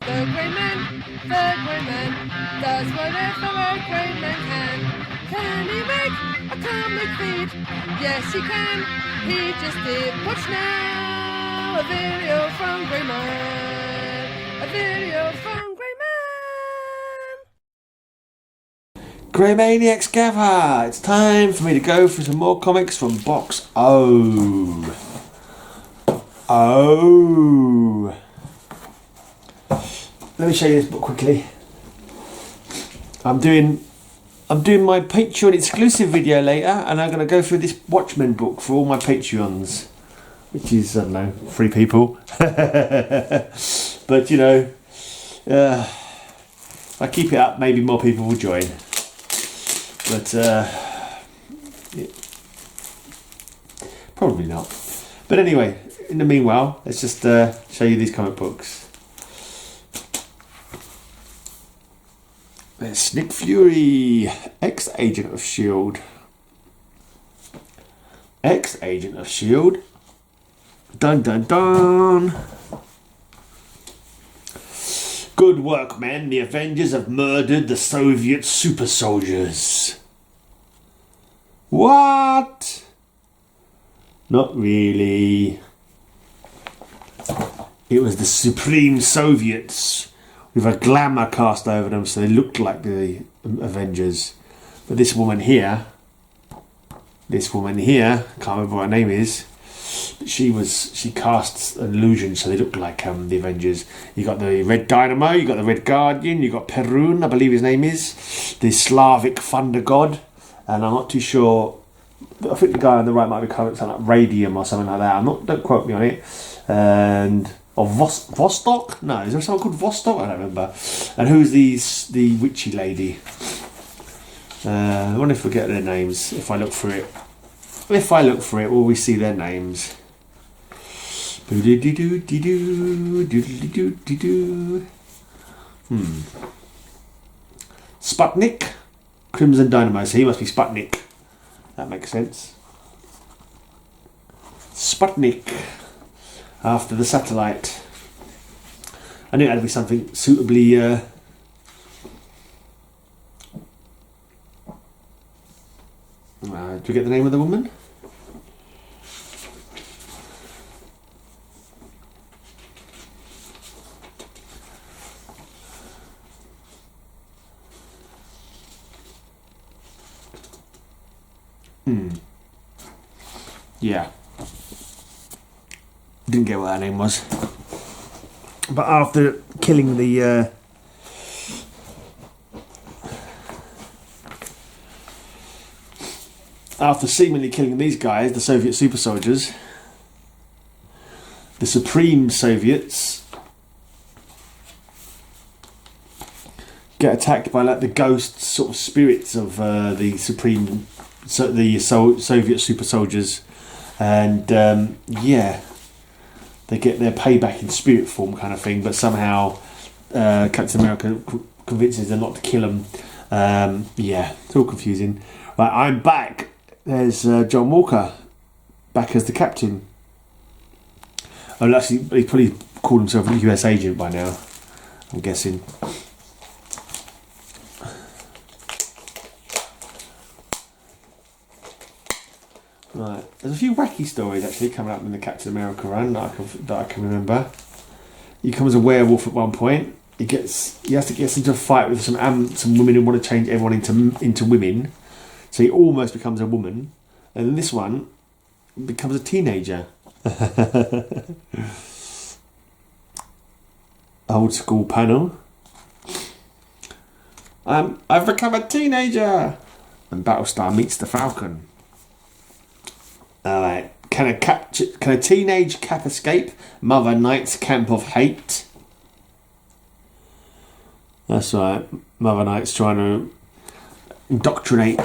The grey man does whatever a grey man can. Can he make a comic feed? Yes, he can. He just did. Watch now, a video from Grey Man. A video from Grey Man. Grey Maniacs gather! It's time for me to go through some more comics from Box O. Let me show you this book quickly. I'm doing my Patreon exclusive video later, and I'm going to go through this Watchmen book for all my Patreons, which is, I don't know, 3 people. But you know, if I keep it up, maybe more people will join. But yeah, probably not. But anyway, in the meanwhile, let's just show you these comic books. There's Nick Fury, ex-agent of S.H.I.E.L.D. Ex-agent of S.H.I.E.L.D. Dun dun dun. Good work, men. The Avengers have murdered the Soviet super soldiers. What? Not really. It was the Supreme Soviets with a glamour cast over them so they looked like the Avengers. But this woman here, can't remember what her name is, but she casts an illusion so they look like the Avengers. You got the Red Dynamo, you got the Red Guardian, you got Perun, I believe his name is, the Slavic thunder god, and I'm not too sure, I think the guy on the right might be calling it something like Radium or something like that. Don't quote me on it. Or Vostok? No, is there someone called Vostok? I don't remember. And who's the witchy lady? I wonder if we get their names. If I look for it, will we see their names? Sputnik, Crimson Dynamo. So he must be Sputnik. That makes sense. Sputnik. After the satellite. I knew it had to be something suitably do you get the name of the woman? Yeah. Didn't get what her name was. But after killing the after seemingly killing these guys, the Soviet super soldiers, the Supreme Soviets get attacked by like the ghost sort of spirits of the Soviet super soldiers, and yeah, they get their payback in spirit form kind of thing, but somehow Captain America convinces them not to kill them. Yeah, it's all confusing. Right, I'm back. There's John Walker back as the captain. Oh, actually, he probably called himself a US agent by now, I'm guessing. Right, there's a few wacky stories actually coming up in the Captain America run that I can remember. He becomes a werewolf at one point. He has to get into a fight with some women who want to change everyone into women. So he almost becomes a woman, and in this one, becomes a teenager. Old school panel. I've become a teenager, and Battlestar meets the Falcon. Alright, can a teenage Cap escape Mother Knight's camp of hate? That's right, Mother Knight's trying to indoctrinate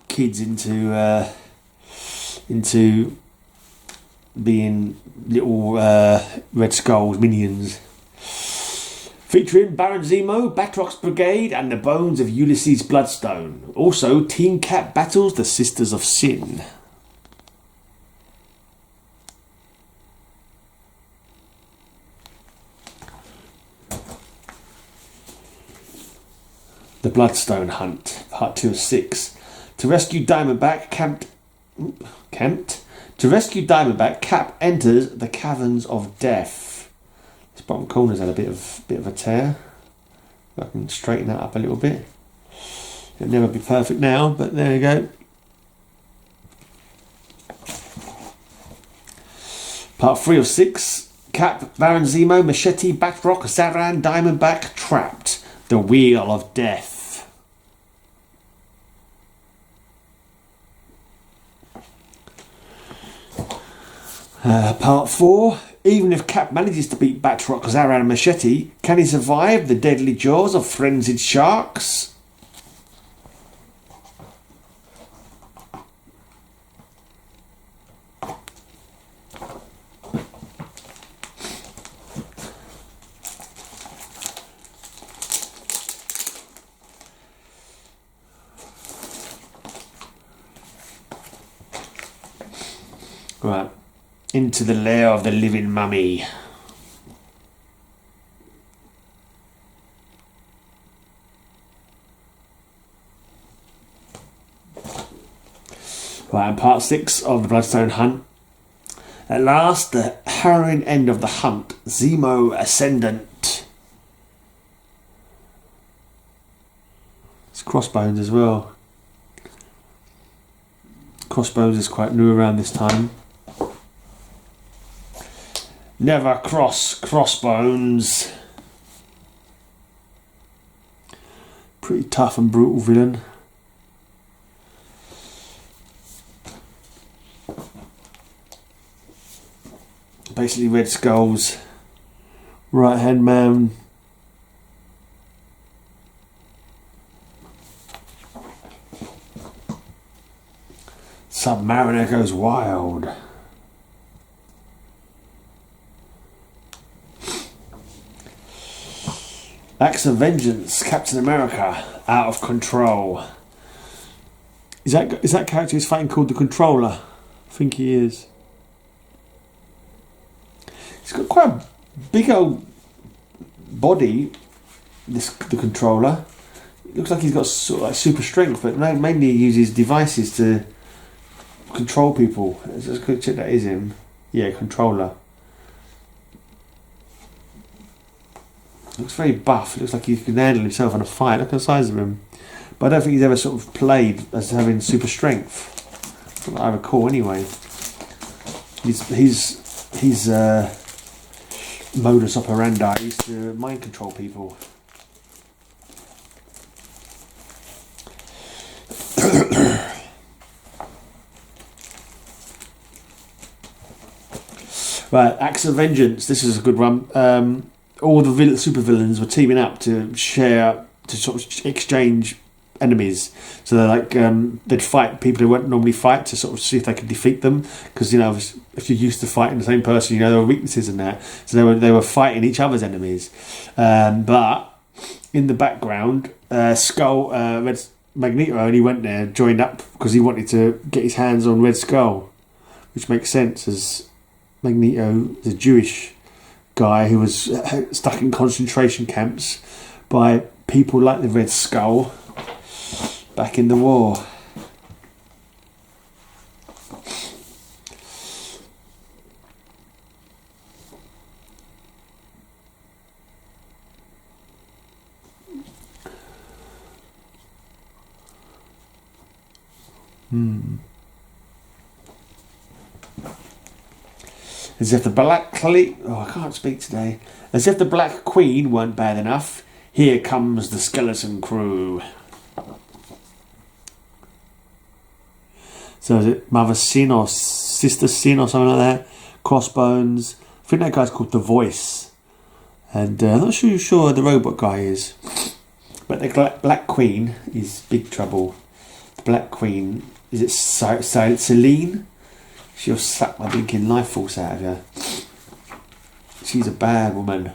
kids into being little Red Skull's minions. Featuring Baron Zemo, Batroc's Brigade, and the bones of Ulysses Bloodstone. Also, Team Cap battles the Sisters of Sin. The Bloodstone Hunt, part 2 of 6. To rescue Diamondback, To rescue Diamondback, Cap enters the Caverns of Death. This bottom corner's had a bit of a tear. I can straighten that up a little bit. It'll never be perfect now, but there you go. Part 3 of 6. Cap, Baron Zemo, Machete, Batroc, Zaran, Diamondback, trapped. The Wheel of Death. Part 4. Even if Cap manages to beat Batroc, Zaran and Machete, can he survive the deadly jaws of frenzied sharks? Right. Into the lair of the living mummy. Right, and part 6 of the Bloodstone Hunt. At last, the harrowing end of the hunt. Zemo Ascendant. It's Crossbones as well. Crossbones is quite new around this time. Never cross Crossbones. Pretty tough and brutal villain. Basically Red Skull's right hand man. Submariner goes wild. Acts of Vengeance, Captain America, out of control. Is that character he's fighting called the Controller? I think he is. He's got quite a big old body, the Controller. It looks like he's got sort of like super strength, but mainly he uses devices to control people. Let's just go check that is him. Yeah, Controller. Looks very buff. It looks like he can handle himself in a fight. Look at the size of him. But I don't think he's ever sort of played as having super strength. Not that I recall anyway. His modus operandi is to mind control people. Right, Acts of Vengeance. This is a good one. All the supervillains were teaming up to sort of exchange enemies. So they're like they'd fight people who wouldn't normally fight to sort of see if they could defeat them. Because if you're used to fighting the same person, there are weaknesses in that. So they were fighting each other's enemies. But in the background, Red Magneto only went there, joined up because he wanted to get his hands on Red Skull, which makes sense as Magneto, the Jewish guy who was stuck in concentration camps by people like the Red Skull back in the war. As if the I can't speak today. As if the Black Queen weren't bad enough, here comes the Skeleton Crew. So is it Mother Sin or Sister Sin or something like that? Crossbones. I think that guy's called The Voice. And I'm not sure the robot guy is. But the Black Queen is big trouble. The Black Queen, is it Celine? She'll slap my blinking life force out of you. She's a bad woman.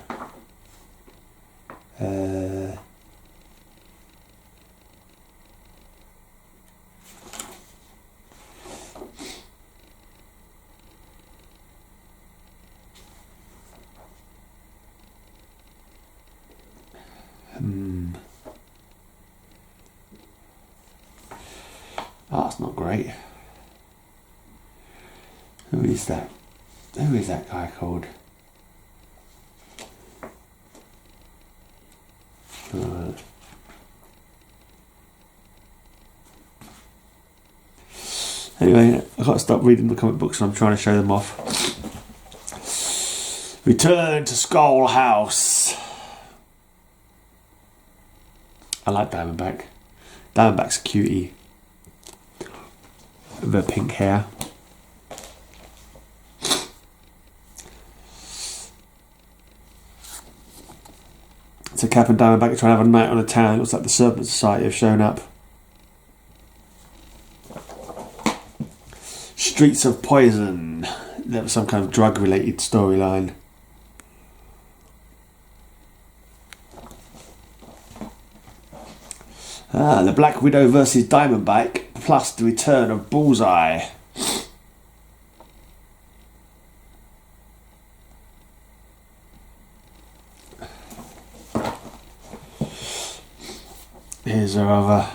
Oh, that's not great. Who is that? Who is that guy called? Anyway, I've got to stop reading the comic books and I'm trying to show them off. Return to Skull House. I like Diamondback. Diamondback's a cutie. With her pink hair. So Cap and Diamondback are trying to have a night on the town. It looks like the Serpent Society have shown up. Streets of Poison. That was some kind of drug-related storyline. The Black Widow versus Diamondback, plus the return of Bullseye. Here's a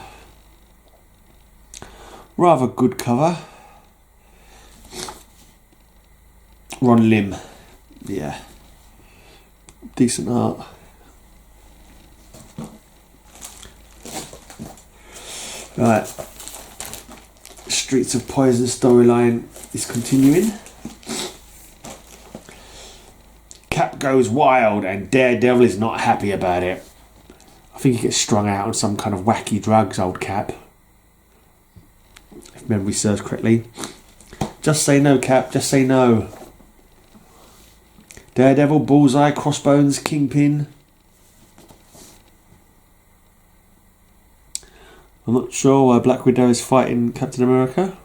rather good cover. Ron Lim, yeah, decent art. Right, Streets of Poison storyline is continuing. Cap goes wild and Daredevil is not happy about it. I think he gets strung out on some kind of wacky drugs, old Cap. If memory serves correctly. Just say no, Cap, just say no. Daredevil, Bullseye, Crossbones, Kingpin. I'm not sure why Black Widow is fighting Captain America.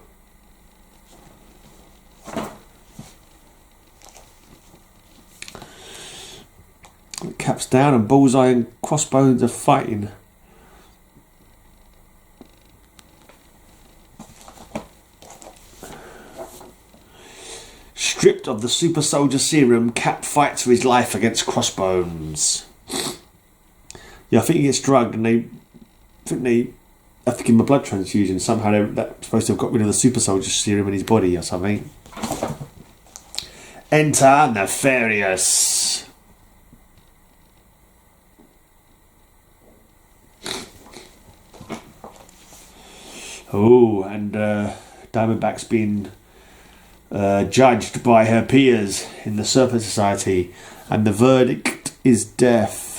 Cap's down and Bullseye and Crossbones are fighting. Stripped of the super soldier serum, Cap fights for his life against Crossbones. Yeah, I think he gets drugged and they have to give him a blood transfusion. Somehow they're supposed to have got rid of the super soldier serum in his body or something. Enter Nefarious. Oh, and Diamondback's been judged by her peers in the Serpent Society, and the verdict is death.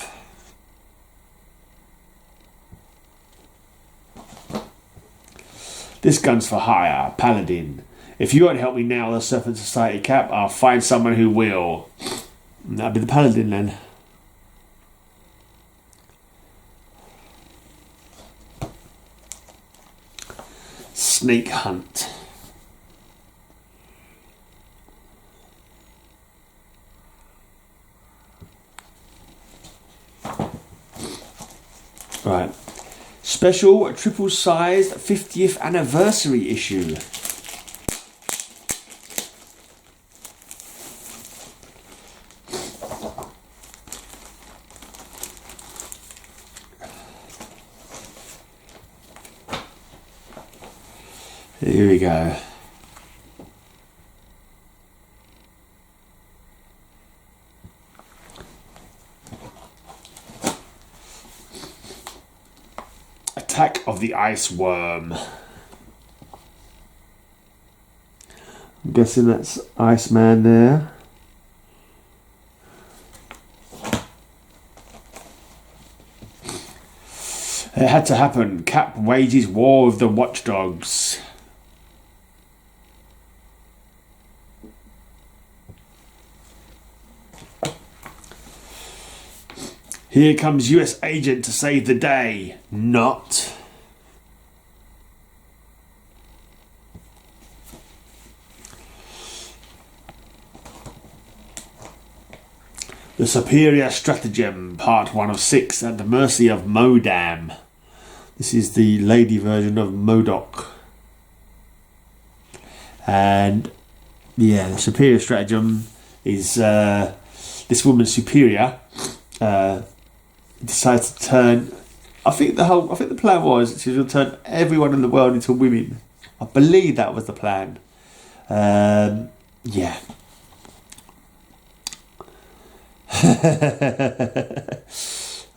This gun's for hire, Paladin. If you won't help me now, the Serpent Society, Cap, I'll find someone who will. And that'll be the Paladin then. Snake Hunt. Right. Special triple-sized 50th anniversary issue. Here we go. Attack of the Ice Worm. I'm guessing that's Iceman there. It had to happen. Cap wages war with the Watchdogs. Here comes US agent to save the day. Not. The Superior Stratagem, part 1 of 6, at the mercy of Modam. This is the lady version of MODOK. And yeah, the Superior Stratagem is this woman's superior. Decides to turn I think the plan was she would turn everyone in the world into women. I believe that was the plan. Yeah.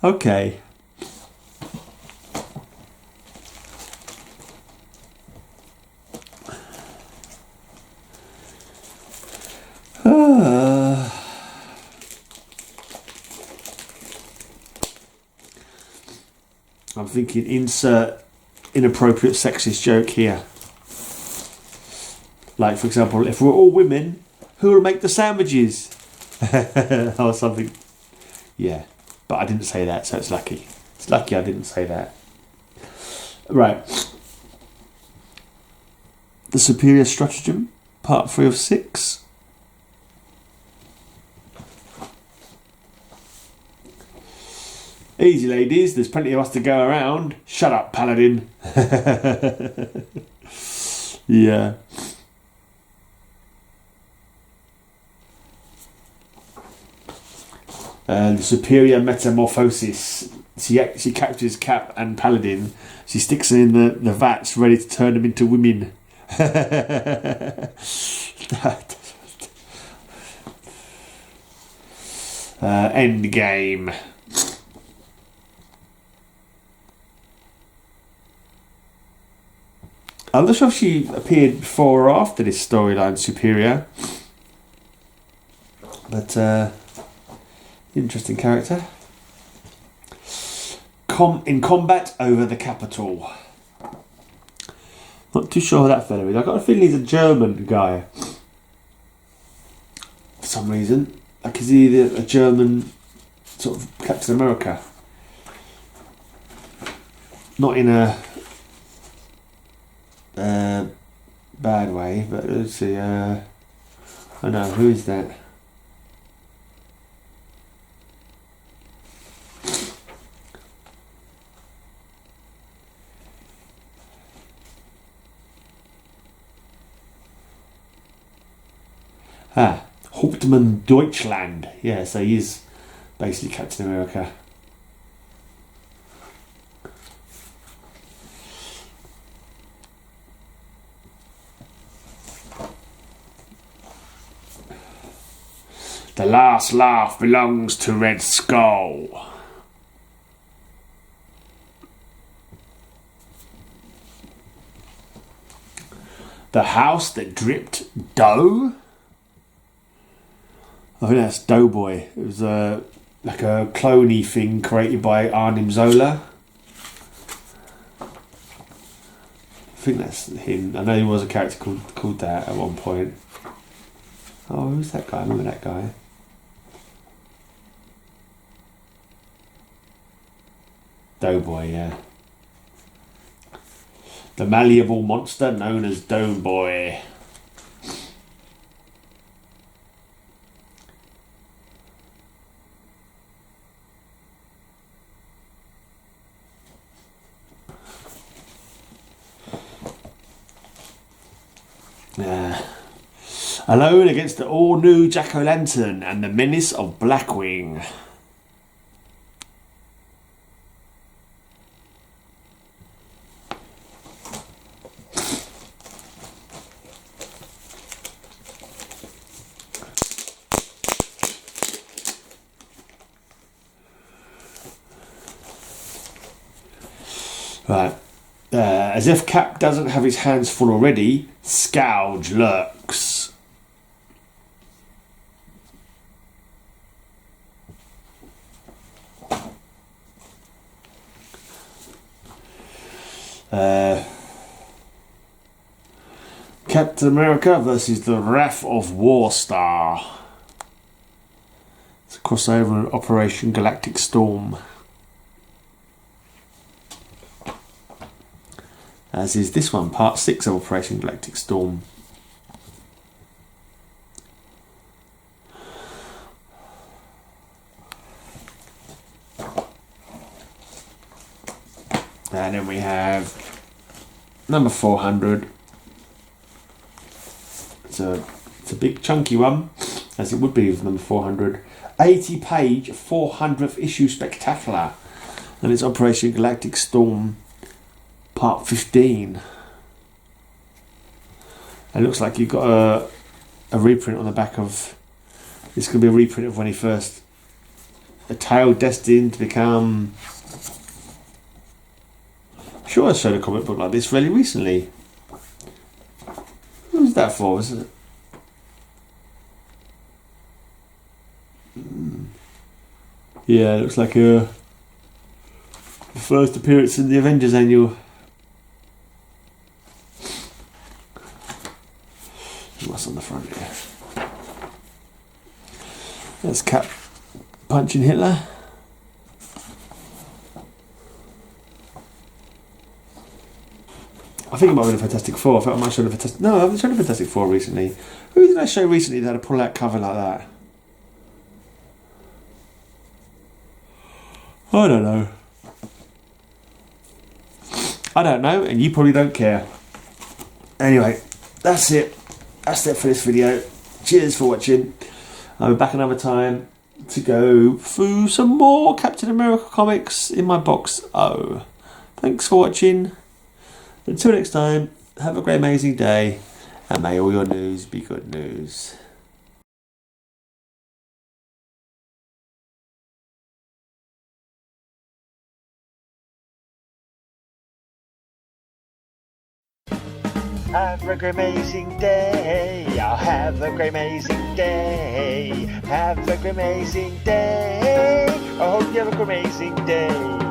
Okay. I'm thinking insert inappropriate sexist joke here. Like, for example, if we're all women, who will make the sandwiches? Or something. Yeah, but I didn't say that, so it's lucky. It's lucky I didn't say that. Right. The Superior Stratagem, part 3 of 6. Easy, ladies. There's plenty of us to go around. Shut up, Paladin. Yeah. The Superior Metamorphosis. She captures Cap and Paladin. She sticks them in the vats, ready to turn them into women. End game. I'm not sure if she appeared before or after this storyline, Superior. But, interesting character. In combat over the capital. Not too sure who that fellow is. I've got a feeling he's a German guy. For some reason. Like, is he a German sort of Captain America? Not in a bad way, but let's see. I know, who is that? Hauptmann Deutschland. Yeah, so he's basically Captain America. The last laugh belongs to Red Skull. The house that dripped dough? I think that's Doughboy. It was like a cloney thing created by Arnim Zola. I think that's him. I know he was a character called that at one point. Oh, who's that guy? I remember that guy. Doughboy, yeah. The malleable monster known as Doughboy. Alone against the all-new Jack-O-Lantern and the menace of Blackwing. Right. As if Cap doesn't have his hands full already, Scourge lurks. Captain America versus the Wrath of Warstar. It's a crossover in Operation Galactic Storm. As is this one, part 6 of Operation Galactic Storm. And then we have number 400. It's a big chunky one, as it would be with number 400. 80-page 400th issue spectacular. And it's Operation Galactic Storm Part 15. It looks like you've got a reprint on the back of... This could be a reprint of when he first... A tale destined to become... I'm sure I showed a comic book like this fairly recently. Who was that for? Was it? Yeah, it looks like the first appearance in the Avengers annual. What's on the front here? There's Cap punching Hitler. I think it might have been a Fantastic Four. I thought I might have shown a Fantastic... No, I haven't shown a Fantastic Four recently. Who did I show recently that had a pull-out cover like that? I don't know. I don't know, and you probably don't care. Anyway, that's it. That's it for this video. Cheers for watching. I'll be back another time to go through some more Captain America comics in my box. Oh, thanks for watching. Until next time, have a great amazing day, and may all your news be good news. Have a great amazing day. I'll have a great amazing day. Have a great amazing day. I hope you have a great amazing day.